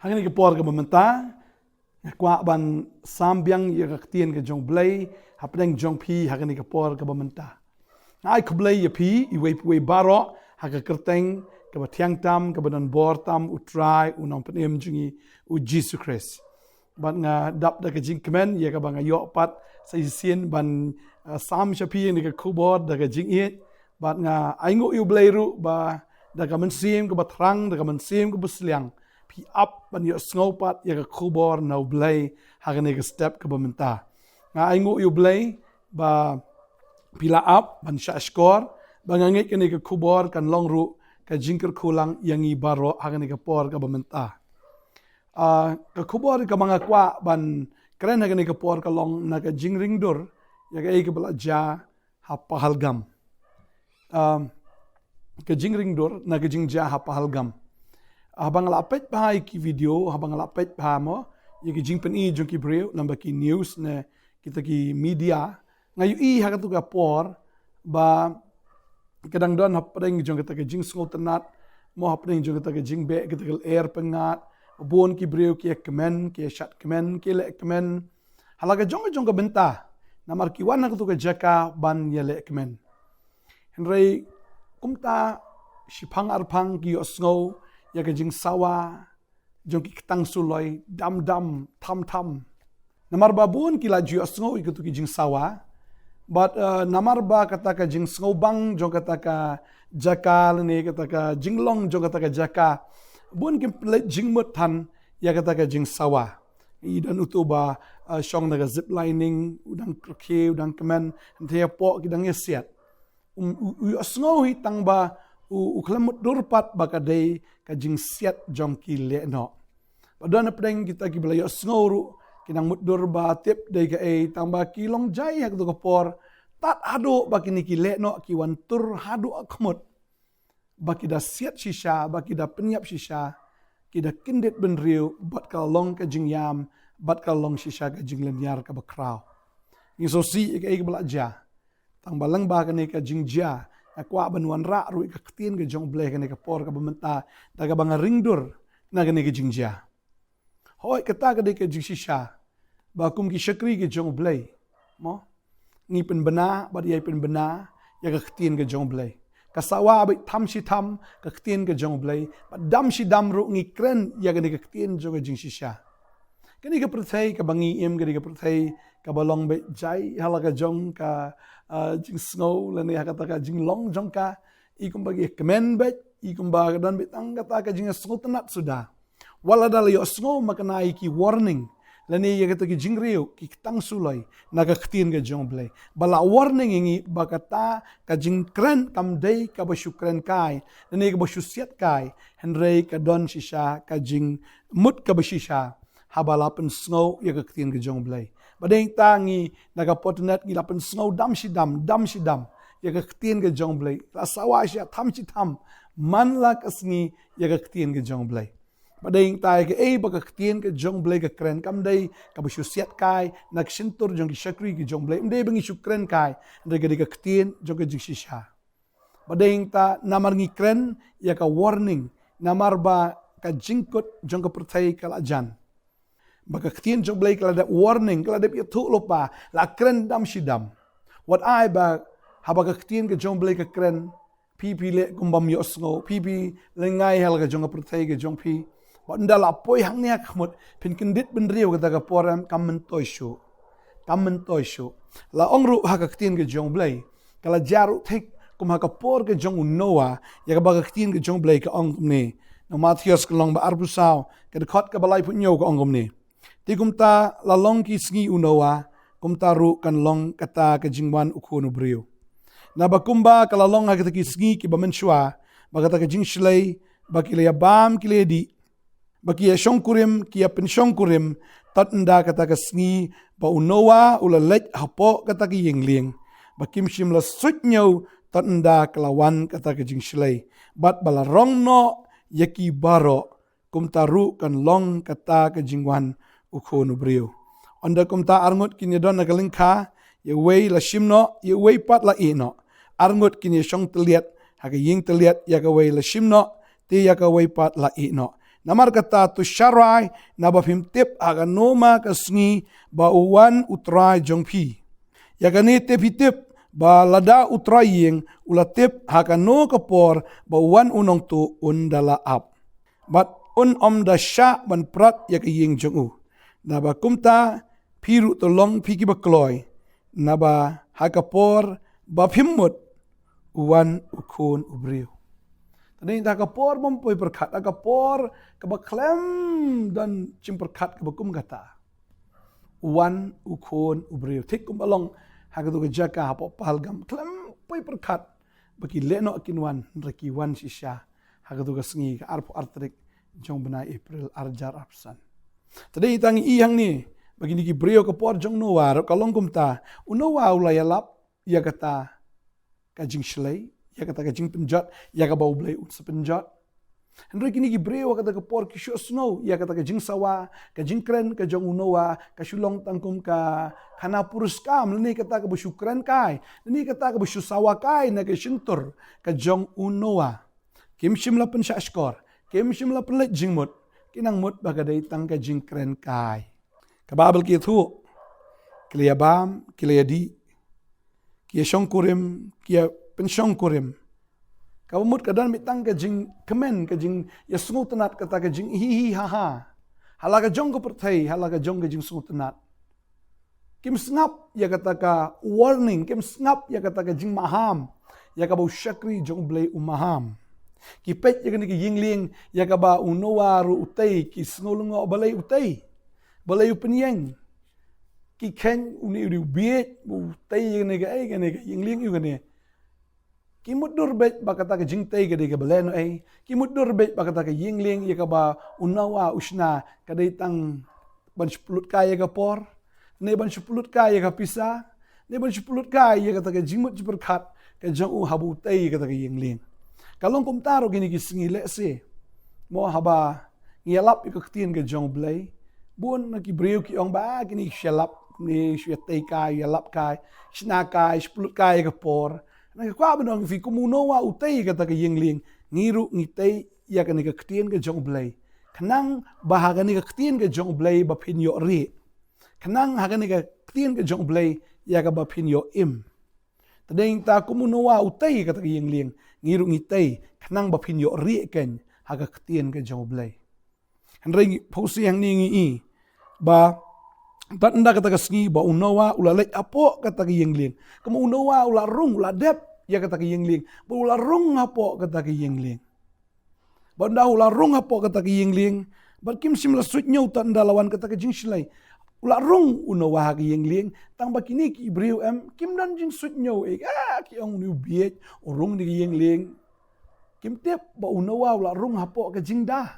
Hangni ke por ke bementa kwa ban sambiang ya ka tien ke jong blai hapdeng jong pi hangni ke por ke bementa ai ke blai ya pi I we baro ha ke kerteng ke batiang tam ke badan bor tam utrai unong penem jungi u Jesus Christ ban nga dap da ke jing kemen ya ka bang yo pat sai sien ban sam shapi ni ke khubor da ke jing it ban nga aingo u blai ru ba da ka men sim ke batrang da ka men sim ke besliang pi up ban yo sngopat ya ka khubor no blai hagane ke step ke bementa nga aingo yu blai ba pila up ban sha skor bangange ke ne ke khubor kan longru ka jingker khulang yangi baro hagane ke por ke bementa ke khubor ke manga kwa ban kren hagane ke por ke long na ke Jingringdur ya ke belaja ha Pahalgam ke Jingringdur na ke jingjia ha Pahalgam habang lapet bahai ki video habang lapet bahamo ye ki jingpen I jong ki breu namba ki news ne kita ki media ngayu I ha tu ka por ba kadang don hapeng jong kita ke jing sngotenat mo hapeng jong kita ke jing be kita ke air pengat bon ki breu ki kemen ki shat kemen ki le kemen halaga jong ka benta namar ki wan ha tu ka jaka ban ye le kemen henrei kumta shipang arpang ki osngo ya ke jing sawa jong ki ketang suloi dam tham namar babun ki laju asngo I ki jing sawa but namar ba kata ka jing sngo bang jong kata ka jakal ni kata ka jinglong jong kata ka jaka bun ki jing mut than ya kata ka jing sawa I dan utuba shong naga zip lining udang kroke udang kemen dia po ki dang yesiat asngo hi tang ba uklamut durpat bakadai ka jing siat jong ki le no padana pedeng kita ki belayo sngoru kinang mutdur ba tip dai ka tamba ki long jai hak tu por tat hadu baki ni ki le no ki wan tur hadu akmut baki da siat shisha baki da penyap shisha ki da kindet ben riu bat ka long ka jing yam bat ka long shisha ka jing lenyar ka bakrau ni so si ka belaja tang balang ba ka ni ka jingjia akwa banwan ra ru ka ktien ke jong bleh ke por ka bementa daga bang ringdur na ke jingjia hoi kata ke ke jingshisha ba kum ki shakri ke jong bleh mo ngi pen bena ba dia pen bena ya ka ktien ke jong bleh kasawa ba tham shi tham ka ktien ke jong bleh ba dam shi dam ru ngi kren ya ke ktien jong jingshisha kini ke perthai ka bangi em ke perthai ka balong be jai hala ka jong ka jing snow lani kata ka jing long jong ka ikum bagi kemen bet ikum baga dan betang kata ka jing snow tenat sudah wala dal yo snow makanai ki warning lani ya kata ki jing riu ki tang sulai naga ktien ke jong blai bala warning ingi bakata ka jing kren kam dei ka basukren kai lani ka basusiat kai henrei ka don shisha ka jing mut ka bashisha habalapen snow ya ka ktien ke jong blai badeng tangi naga potternet ngi lapen snow dam shi dam ya ka ktien ke jong blai la sawa sha tham chi tham man la kasngi ya ka ktien ke jong blai badeng tai ke ba ka ktien ke jong blai ka kren kam dei ka bu siat kai nak sintur jong ki shakri ke jong blai mde bengi shukren kai ndega ka ktien jong ke jishisha badeng ta namar ngi kren ya ka warning namar ba ka jingkut jong ka pertai kala jan baka ktien jong blai kala da warning kala da tu lupa la kren dam shidam what I ba habaka ktien ke jong blai ka kren pipi le kumbam yo sngo pipi le ngai hal ka jong pertai ke jong pi ba ndala poi hang nia khmut pin kindit ben riu ka ka poram kammen toishu la ongru haka ktien ke jong blai kala jaru thik kum haka por ke jong noa ya ka baka ktien ke jong blai ka ong ne no mathios ka long ba arbusau ka de khot ka balai pu nyo ka ongom ne ti kumta la long ki sngi unowa kumta ru kan long kata ke jingwan ukhonu brio na bakumba kala long ha ki sngi ki bamenshwa bagata ke jing shlei bakile bam kiledi bakia shongkurim ki pen shongkurim tatnda kata ke sngi ba unowa ula lech hapo kata ki yingling bakim shim la sutnyo tatnda kalawan kata ke jing shlei bat bala rong no yaki baro kumta ru kan long kata ke jingwan ukhonu brio onda kumta arngut kini don nagalingkha ye wei la shimno ye wei pat la ino arngut kini shong teliat haga ying teliat ya ka wei la shimno ti ya ka wei pat la ino Namar kata tu syarai na ba phim tip aga noma ka sngi ba uwan utrai jong phi. Ya kani tip hitip ba lada utrai yeng ula tip haka no kapor ba uwan unong tu undala ap. Bat om da sya ban prat ya ka yeng jong u. Na ba kumta piru tolong piki ba kloy. Na ba haka por ba phimut uwan ukun ubriu. Tadi dah kapor mampu berkat, dah kapor kebaklem dan cimperkat kebakum kata. Uwan ukun ubriu. Tik kumbalong haka tu kejaka apa pahalgam klem pui berkat bagi leno kinwan reki wan sisya haka tu kesengi ke arpo artrik jong benai April arjar absan. Tadi tangi ihang ni bagi niki brio kapor jong nuar kalong kumta unawa ulayalap ia kata kajing shlei. Ya kata kajing penjat, ya ka bau blai sepenjat. Hendra kini gibreu kata kapor kisyo snow, ya kata kajing sawa, kajing kren ka jong unowa, ka Shillong tangkum ka kana purus kam, leni kata ka besyu kren kai, leni kata ka besyu sawa kai na ka shintur ka jong unowa. Kim shimla pen syashkor, kim shimla pen let jingmut, kinang mut bagadai tang kajing kren kai. Kababel kia thu, kia bam, kia di, kia shongkurim, kia pensyong kurim. Kau mut kadan mitang kajing kemen kajing ya sungu tenat kata kajing hihi haha. Halaga jong ko pertai halaga jong kajing sungu tenat. Kim sengap ya kata ka warning, kim sengap ya kata kajing maham. Ya ka bau syakri jong blai umaham. Ki pet ya kani ki yingling ya ka ba unowa ru utai ki snulungo balai utai. Balai upenyeng. Ki ken uni uri biet utai ya kani ka yingling yu kani. Kimut durbet bakata ka jingtay ka ka baleno ay. Kimut durbet bakata ka yingling ya ka ba unawa usna kadai tang ban sepuluh kaya ka por. Ne ban sepuluh kaya ka pisa. Ne ban sepuluh kaya kata ka jingmut jiperkat ka jang habu tay kata ka yingling. Kalong kumtaro gini kisingile si. Mo haba ngiyalap ikaktin ka jang blay. Buon nakibriyo ki ong ba kini siyalap ni siyatay kaya yalap kaya. Sinakay sepuluh kaya ka por. Nagkakwa ba nang fi kumunowa utay kata ka yingling ngiru ngitay ya ka nagaktiyan ka jong blay. Kanang bahaga nagaktiyan ka jong blay ba pinyo ri. Kanang haga nagaktiyan ka jong blay ya ka ba pinyo im. Tadeng ta kumunowa utay kata ka yingling ngiru ngitay kanang ba pinyo ri ken haga ktiyan ka jong blay. Henry posi yang ningi ba tanda kata kesengi ba unawa ulalek apo kata ke yingling. Kamu unawa ularung uladep ya kata ke yingling. Ba ularung apo kata ke yingling. Ba nda ularung apo kata ke yingling. Ba kim simla sutnya tanda lawan kata ke jingslai. Ularung unawa ke yingling. Tang ba kini ki ibriu kim dan jing sutnya ki ong nu biet urung di yingling. Kim tep ba unawa ularung apo ke jingda.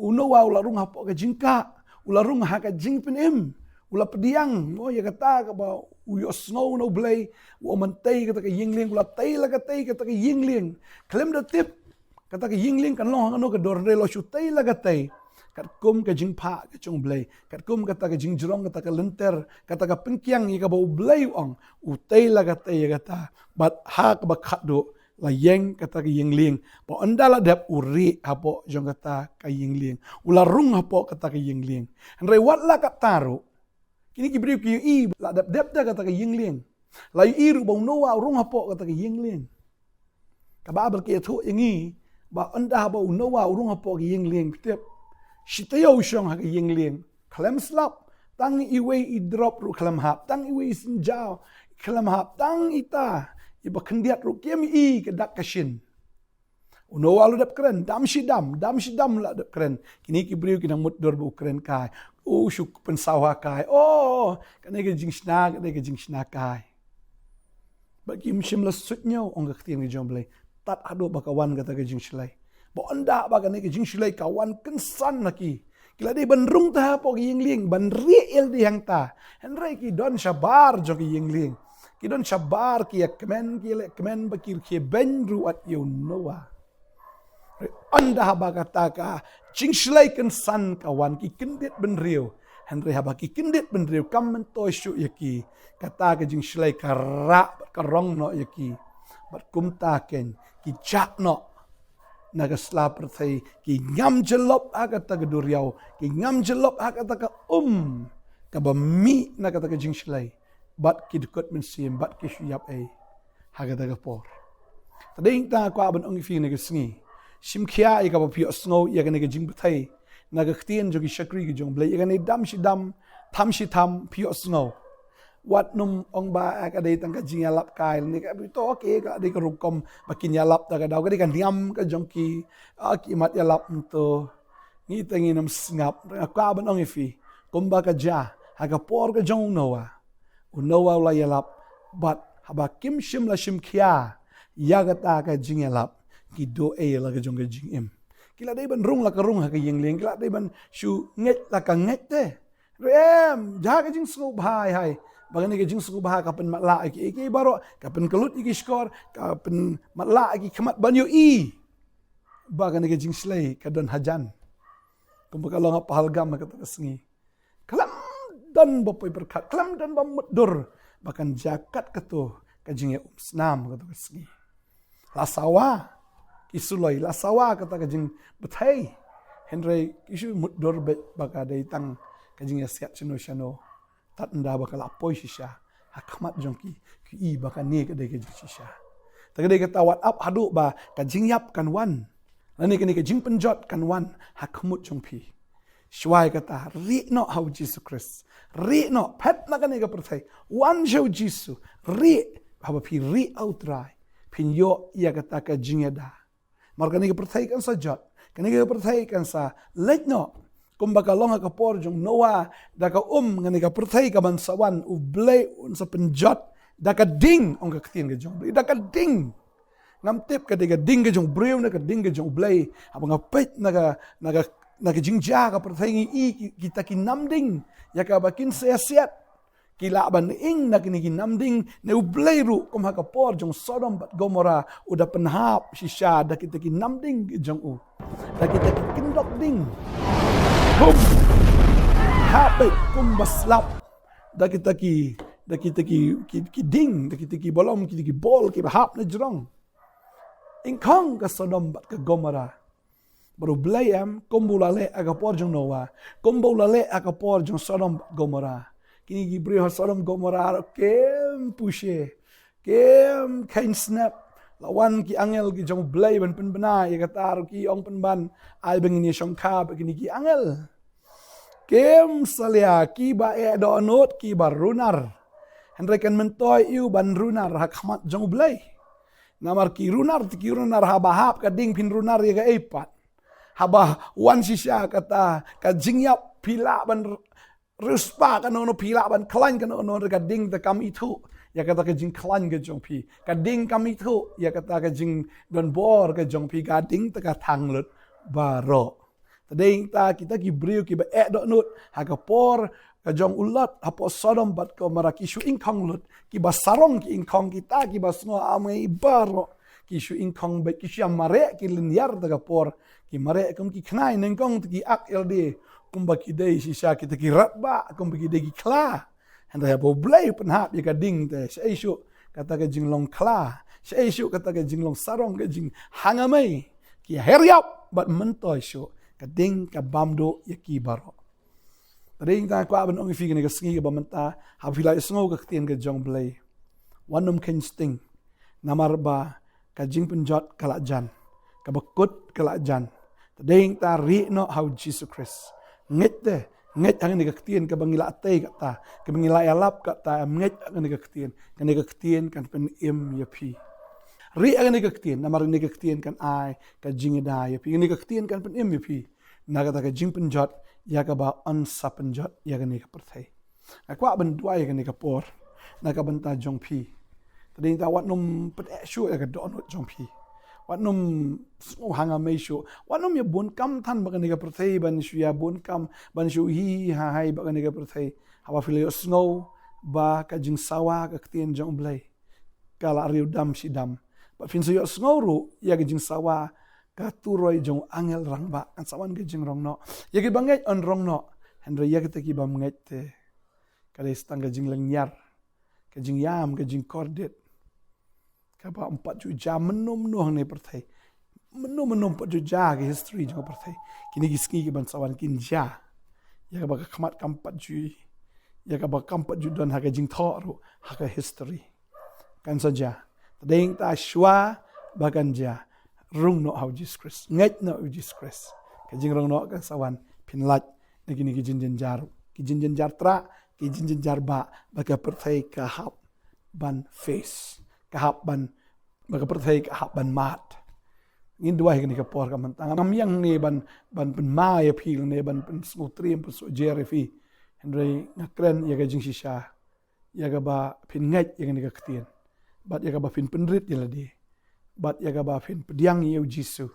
Unawa ularung apo ke jingka. Ularung ha ke jing penim. Ula pediang, ya kata ka ba uyo snow no blay, wa mantay kata ka yingling, ula tay la katay kata ka yingling. Klem da tip kata ka yingling kan long ano ka dorde lo shu tay la katay. Kat kum ka jing pa ka chung blay, kat kum kata ka jing jrong kata ka lenter, kata ka penkyang ya ka ba blay ong, utay la katay ya kata. Bat ha ka ba kado la yeng kata ka yingling. Pa andala dap uri hapo jong kata ka yingling. Ula rung hapo kata ka yingling. Andre wat la kataro. Kini kibriu ki i la dap da kata ka yingling. La iru ba unowa urung hapo kata ka yingling. Kababel ki thu yangi ba anda ba unowa urung hapo ka yingling. Tip shitayo shong ha ka yingling. Klem slap tang iwe i drop ru klem hap tang iwe sinjao klem hap tang ita iba kendiat ru kem i kedak kashin. Unowa lu dap keren dam shidam la dap keren. Kini kibriu kinang mutdor bu keren kai. Oh, syuk pensawa kai. Oh, kanai ke jing shna kai. Bagi mshim la sutnya ong kaktian ke jomblay. Tat ado bakawan kata ke jing shlai. Ba onda ba kanai ke jing shlai kawan kensan laki. Kila dei bandrung ta po ke yingling ban riel di hang ta. Henry ki don shabar jo ke yingling. Ki don shabar ki kemen bakir ki benru at yonoa. Anda haba kata ka jing shlai kensan kawan ki kendit benriu. Henry haba ki kendit benriu kam mento syu yaki. Kata ke jing shlai karak karong no yaki. Bat kumta ken ki jak no naga slap perthai ki ngam jelop agata ke duriau ki ngam jelop agata ke ka bami naga ta ke jing slai bat ki dukut mensim bat ki syap hagata ke por tading ta kwa ban ong fi ne ke sngi sim khia ka ba pi sngo ya ke ne ke jing perthai naga ktien jo ki shakri ki jong blai ya ne dam shi dam tham shi tham pi sngo wat num ong ba ka dei tang ka jing alap kai ni ka bi to ke ka dei ka rukom bakin yalap ta ka daw ka dei kan diam ka jongki ki mat yalap to ni tangi nam snap ka ban ong fi kumba ka ja ha ka por ka jong nowa la yalap but haba kim shim la shim khia ya ka ta ka jing yalap ki do la ka jong ka jing im kila dei ban rung la ka rung ha ka yeng leng kila dei ban shu nget la ka nget te rem ja ka jing sngop hai bagani ke jing suku bah kapen matla iki baro kapen kelut iki skor kapen matla iki kemat banyu bagani ke jing slay kadan hajan kumpul ngap pahalgam kata kesengi kalam dan bopoi berkat kalam dan bamudur bahkan jakat ketu kajing snam kata kesengi lasawa kisuloi lasawa kata kajing betai henry isu mudur bakadai tang kajing siat chano tat nda bakal apoi shisha hakmat jongki ki bakal ne ke dei ke shisha ta ke dei ke tawat up hadu ba ka jingyap kan wan lani ke jing penjot kan wan hakmut jongpi shwai kata ri no how Jesus Christ ri no pet na kan ke perthai wan jo Jesus ri haba pi ri outrai pin yo ia kata ka jingyada mar kan ke perthai kan sajat kan ke perthai kan sa let no kumbaga longa ka por jong Noah da ka ngani ka perthai ka bansawan u blay un sa penjot da ka ding ong ka ktien ka jong da ka ding ngam tip ka de ka ding ka jong brew na ka ding ka jong blay aba nga pet na ka jingjia ka perthai ngi kita ki namding ya ka bakin siat kila ban ing na kini namding ne u blay ru kum ha ka por jong Sodom bat Gomora u da penhap shisha da kita ki namding jong u da kita ki kindok ding habis baslap da kita ki ding da kita ki bolom kita ki bol ki hap na jrong ingkang ka Sodom bat ka Gomora baru blayam kumbulale aga por jong Noah kumbulale aga por jong Sodom Gomora kini ki bri Sodom Gomora kem pushe kem kain snap lawan ki angel ki jong blay ban penbena ya kata ki ong penban ai bengini shongka begini ki angel kem salia ki ba do not ki bar runar henrekan mentoy iu ban runar hakmat jong blay namar ki runar haba hap ka ding pin runar ya ka epat haba wan sisya kata ka jingyap pila ban ruspa kan no pila ban klan kan no ka ding ta kam itu ya kata ke jing klan ke jong pi ka ding kami tu ya kata ke jing don bor ke jong pi ka ding ta ka thang lut baro tading ta kita ki briu ki ba do nut ha ka por ka jong ulat ha po Sodom bat ko maraki shu ingkong lut ki ba sarong ki ingkong kita ki ba sngo amai baro ki shu ingkong ba ki shu mare ki linyar ta ka por ki mare kum ki knai nengkong ki ak ld kum ba ki dei sisa kita ki ratba kum ba ki dei ki kla Handa ya bo blay penhap ya kading te sai shu kata ke jinglong kla sai shu kata ke jinglong sarong ke jing hangamai ki heriap bat mentoy shu kading ka bamdo ya ki baro tading ta kwa ban ong fi ke sngi ba menta ha phila sngo ka tien ke jong blay wanum ken sting namar ba ka jing penjot kala jan ka bakut kala jan tading ta ri no how Jesus Christ ngette nget ang ni kaktien ka bangila atay kata ka bangila alap kata nget ang ni kaktien kan pen im yapi ri ang ni kaktien namar ni kaktien kan ai ka jingida yapi ni kaktien kan pen im yapi nagata ka jing penjot ya ka ba on sa penjot ya ni ka perthai akwa ban duai ka ni ka por na ka banta jong pi tading ta wat num pet shu ka don jong pi wat num hanga mai shu wat num ya bun kam than ba ka perthai ban shu ya bun kam ban shu hi ha hai ba ka perthai hawa fili snow ba ka jing sawa ka ktien jong blai kala riu dam si dam ba fin so yo snow ru ya ka jing sawa ka turoi jong angel rang ba kan sawan ka jing rong no ya ki bangai on rong no hendra ya ka ki ba ngai te ka le stang ka jing lengyar ka jing yam ka jing kordet ka ba 4 jam menum nuh ne perthai menum pajuja ke history jong perthai kini giski ke bansawan kinja ya ka kamat kampat ju ya ka kampat ju don haga jing thoru haga history kan saja tadeng ta shwa bagan ja rung no how Jesus Christ ngai no Jesus Christ ka jing rung no kan sawan pinlat na kini ki jin jar tra ki jin jar ba baga perthai ka hap ban face ka hap ban baga perthai ka hap ban mat ngin dua higni ka por ka mantang am yang ne ban pen ma ya phil ne ban pen Nongthymmai pen so jerefi henry ngakren ya ga jing shisha ya ga ba phin ngai ya ga ka tien bat ya ga ba phin penrit ya ladi bat ya ga ba phin pediang yu jisu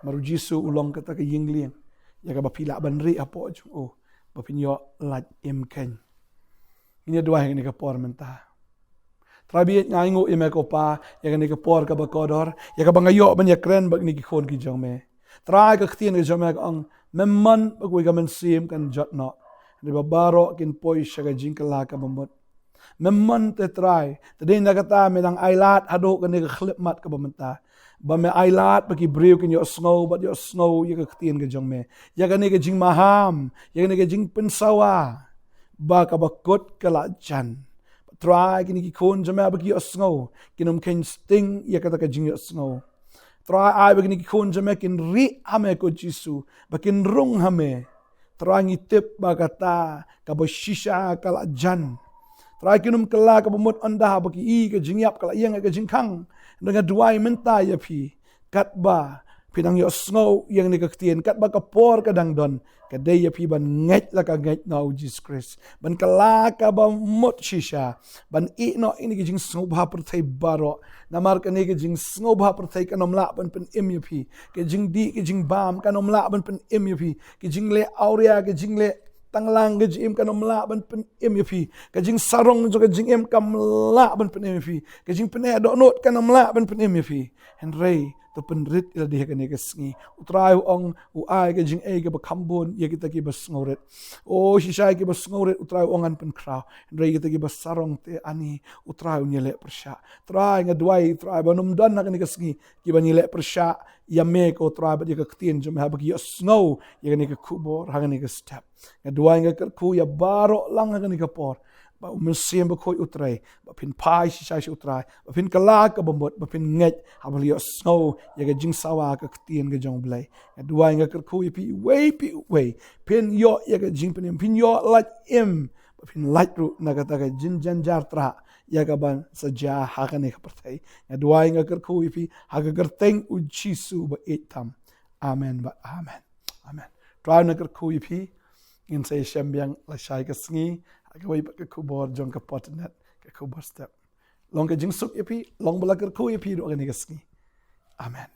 maru jisu ulong kata ka yingling ya ga ba pila ban ri apo ju o ba phin yo lat em ken ini dua higni ka por mantang Trabiet nga ingo ime ko pa, yaga ni ka por ka ba kodor, yaga ba ngayo ban yakren bag ni ki khon ki jong me. Try ka ktien ka jong me ang memman bag wi ka men sim kan jot no. Ni ba baro kin poi shaga jing ka la ka bamot. Memman te try, te din na kata me dang ailat hado ka ni ka khlip mat ka bamata. Ba me ailat ba ki brew kin yo snow, but yo snow yaga ktien ka jong me. Yaga ni ka jing maham, yaga ni ka jing pensawa. Ba ka ba kot ka la jan. Try kini ki kon jama bagi snow kinom ken sting ya kata ka jing snow try ai bagi ki kon jama kin ri ame ko jisu bakin rung hame try ngitip bagata ka bo shisha kala jan try kinom kala ka bomot anda bagi I ka jingyap kala yang ka jingkang dengan duai menta ya pi kat ba pinang yo snow yang ni ka ktien kat ba ka por ka dang don kadai ya pi ban ngai la ka ngai no Jesus Christ ban kala ka ba mot shisha ban I no ini ki jing snow ba per thai baro namar ka ni ki jing snow ba per thai kanom la ban pen em ya pi ke jing di ki jing bam kanom la ban pen em ya pi ki jing le aurea ki jing le tanglang ke jing kanom la ban pen em ya pi ka jing sarong jo ka jing em kam la ban pen em ya pi ka jing pen do not kanom la ban pen em ya pi henry to penrit ila diha kani kasngi utrai ong uai ke jing ke bakambon ye kita ki basngoret o shisha ki basngoret utrai ongan pen kraw ndrei kita ki basarong te ani utrai unyele persha trai ngadwai trai banum dan na kani kasngi ki banyele persha yame ko trai ba ka ktien jom ha bagi snow ye kani ka khubor ha kani ka step ngadwai ngaku ya baro lang kani ka por ba umensim ba koi utrai ba pin pai shisha utrai ba pin kala ka bombot ba pin nget habli snow ya ga jing sawa ka ktien ga jong blai adua nga ka ku pi we pin yo ya ga jing pin yo lat im ba pin lat ru na ga ta ga jin jan jar tra ya ga ban sa ja ha ka ne ka partai adua nga ka ku pi ha ga gerteng u jisu ba etam amen ba amen try na ka ku pi in say shambyang la shai ka sngi agawai ba ka khubor jong ka potternet ka khubor step long ka jing suk yapi long bala ka khu yapi do ka ni ka sngi amen